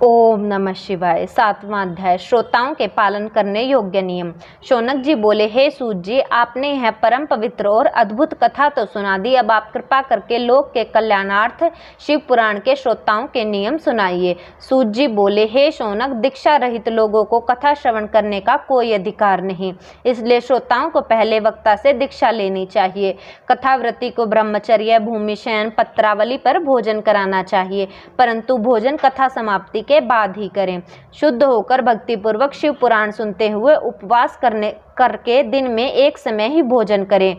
ओम नमः शिवाय। 7वां अध्याय, श्रोताओं के पालन करने योग्य नियम। शौनक जी बोले, हे सूत जी, आपने यह परम पवित्र और अद्भुत कथा तो सुना दी, अब आप कृपा करके लोक के कल्याणार्थ शिव पुराण के श्रोताओं के नियम सुनाइए। सूत जी बोले, हे शौनक, दीक्षा रहित लोगों को कथा श्रवण करने का कोई अधिकार नहीं, इसलिए श्रोताओं को पहले वक्ता से दीक्षा लेनी चाहिए। कथाव्रती को ब्रह्मचर्य, भूमि शयन, पत्रावली पर भोजन कराना चाहिए, परंतु भोजन कथा समाप्ति के बाद ही करें। शुद्ध होकर भक्तिपूर्वक शिव पुराण सुनते हुए उपवास करके दिन में एक समय ही भोजन करें।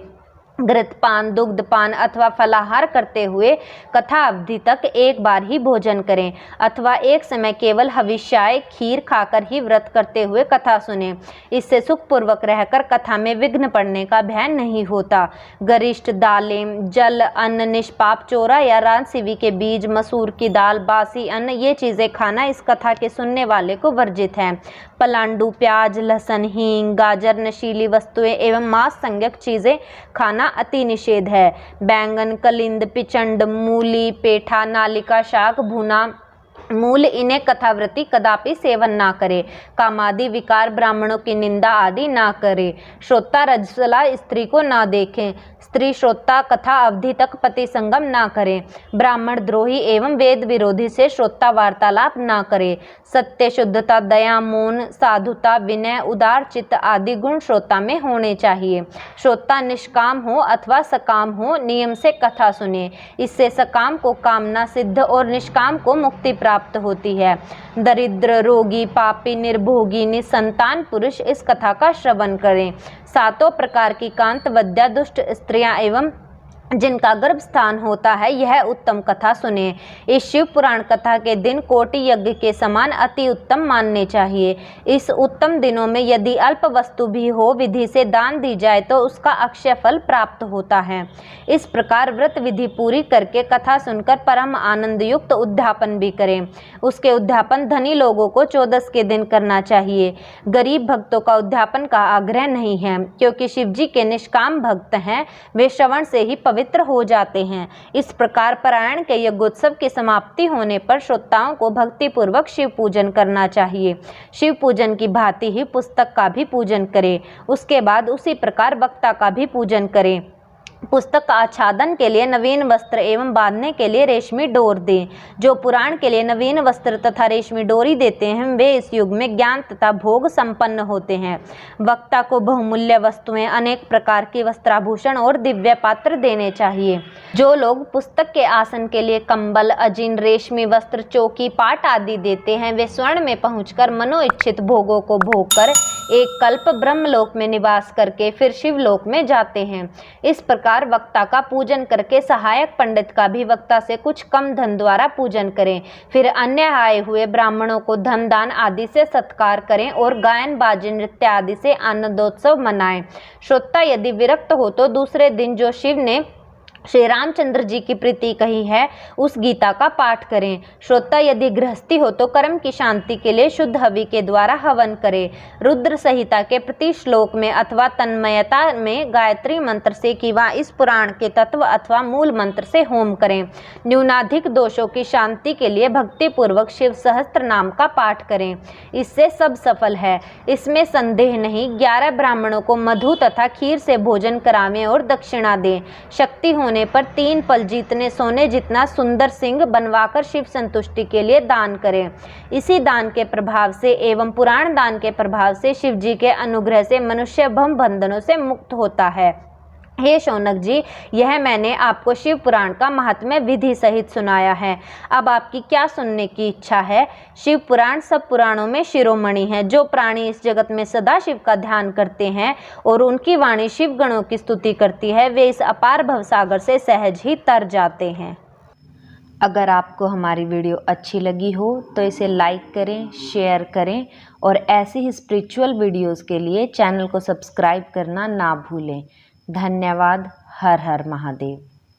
घृतपान, दुग्धपान अथवा फलाहार करते हुए कथा अवधि तक एक बार ही भोजन करें, अथवा एक समय केवल हविष्याय खीर खाकर ही व्रत करते हुए कथा सुनें। इससे सुखपूर्वक रहकर कथा में विघ्न पड़ने का भय नहीं होता। गरिष्ठ दालें, जल, अन्न, निष्पाप चोरा या रानसिवी के बीज, मसूर की दाल, बासी अन्न, ये चीज़ें खाना इस कथा के सुनने वाले को वर्जित है। पलांडू, प्याज, लहसुन, हींग, गाजर, नशीली वस्तुएं एवं मांस संज्ञक चीज़ें खाना अति निषेध है। बैंगन, कलिंद, पिचंड, मूली, पेठा, नालिका शाक, भुना मूल, इन्हें कथाव्रती कदापि सेवन ना करे। कामादि विकार, ब्राह्मणों की निंदा आदि ना करे। श्रोता रजस्वला स्त्री को ना देखें। स्त्री श्रोता कथा अवधि तक पति संगम ना करें। ब्राह्मण द्रोही एवं वेद विरोधी से श्रोता वार्तालाप ना करे। सत्य, शुद्धता, दया, मौन, साधुता, विनय, उदार चित्त आदि गुण श्रोता में होने चाहिए। श्रोता निष्काम हो अथवा सकाम हो, नियम से कथा सुने। इससे सकाम को कामना सिद्ध और निष्काम को मुक्ति प्राप्त होती है। दरिद्र, रोगी, पापी, निर्भोगी, निसंतान पुरुष इस कथा का श्रवण करें। 7 प्रकार की कांत वद्या दुष्ट स्त्रियां एवं जिनका गर्भ स्थान होता है, यह उत्तम कथा सुने। इस शिव पुराण कथा के दिन कोटि यज्ञ के समान अति उत्तम मानने चाहिए। इस उत्तम दिनों में यदि अल्प वस्तु भी हो विधि से दान दी जाए तो उसका अक्षय फल प्राप्त होता है। इस प्रकार व्रत विधि पूरी करके कथा सुनकर परम आनंद युक्त उद्यापन भी करें। उसके उद्यापन धनी लोगों को 14 के दिन करना चाहिए। गरीब भक्तों का उद्यापन का आग्रह नहीं है, क्योंकि शिव जी के निष्काम भक्त हैं, वे श्रवण से ही पवित्र हो जाते हैं। इस प्रकार पारायण के यज्ञोत्सव की समाप्ति होने पर श्रोताओं को भक्ति पूर्वक शिव पूजन करना चाहिए। शिव पूजन की भांति ही पुस्तक का भी पूजन करें। उसके बाद उसी प्रकार वक्ता का भी पूजन करें। पुस्तक का आच्छादन के लिए नवीन वस्त्र एवं बांधने के लिए रेशमी डोर दें। जो पुराण के लिए नवीन वस्त्र तथा रेशमी डोरी देते हैं, वे इस युग में ज्ञान तथा भोग संपन्न होते हैं। वक्ता को बहुमूल्य वस्तुएं, अनेक प्रकार के वस्त्राभूषण और दिव्य पात्र देने चाहिए। जो लोग पुस्तक के आसन के लिए कंबल, अजीन, रेशमी वस्त्र, चौकी, पाट आदि देते हैं, वे स्वर्ण में पहुंचकर मनोइच्छित भोगों को भोगकर एक कल्प ब्रह्मलोक में निवास करके फिर शिवलोक में जाते हैं। इस प्रकार वक्ता का पूजन करके सहायक पंडित का भी वक्ता से कुछ कम धन द्वारा पूजन करें। फिर अन्य आए हुए ब्राह्मणों को धन दान आदि से सत्कार करें और गायन, बाजे, नृत्य आदि से आनंदोत्सव मनाएं। श्रोता यदि विरक्त हो तो दूसरे दिन जो शिव ने श्री रामचंद्र जी की प्रीति कही है, उस गीता का पाठ करें। श्रोता यदि गृहस्थी हो तो कर्म की शांति के लिए शुद्ध हवि के द्वारा हवन करें। रुद्र संहिता के प्रति श्लोक में अथवा तन्मयता में गायत्री मंत्र से किंवा इस पुराण के तत्व अथवा मूल मंत्र से होम करें। न्यूनाधिक दोषों की शांति के लिए भक्ति पूर्वक शिव सहस्त्र नाम का पाठ करें। इससे सब सफल है, इसमें संदेह नहीं। 11 ब्राह्मणों को मधु तथा खीर से भोजन करावें और दक्षिणा दें। शक्ति होने पर 3 पल जितने सोने जितना सुंदर सिंह बनवाकर शिव संतुष्टि के लिए दान करें। इसी दान के प्रभाव से एवं पुराण दान के प्रभाव से शिव जी के अनुग्रह से मनुष्य भव बंधनों से मुक्त होता है। हे शौनक जी, यह मैंने आपको शिव पुराण का महात्म्य विधि सहित सुनाया है। अब आपकी क्या सुनने की इच्छा है? शिव पुराण सब पुराणों में शिरोमणि है। जो प्राणी इस जगत में सदा शिव का ध्यान करते हैं और उनकी वाणी शिव गणों की स्तुति करती है, वे इस अपार भवसागर से सहज ही तर जाते हैं। अगर आपको हमारी वीडियो अच्छी लगी हो तो इसे लाइक करें, शेयर करें और ऐसी ही स्पिरिचुअल वीडियोज़ के लिए चैनल को सब्सक्राइब करना ना भूलें। धन्यवाद। हर हर महादेव।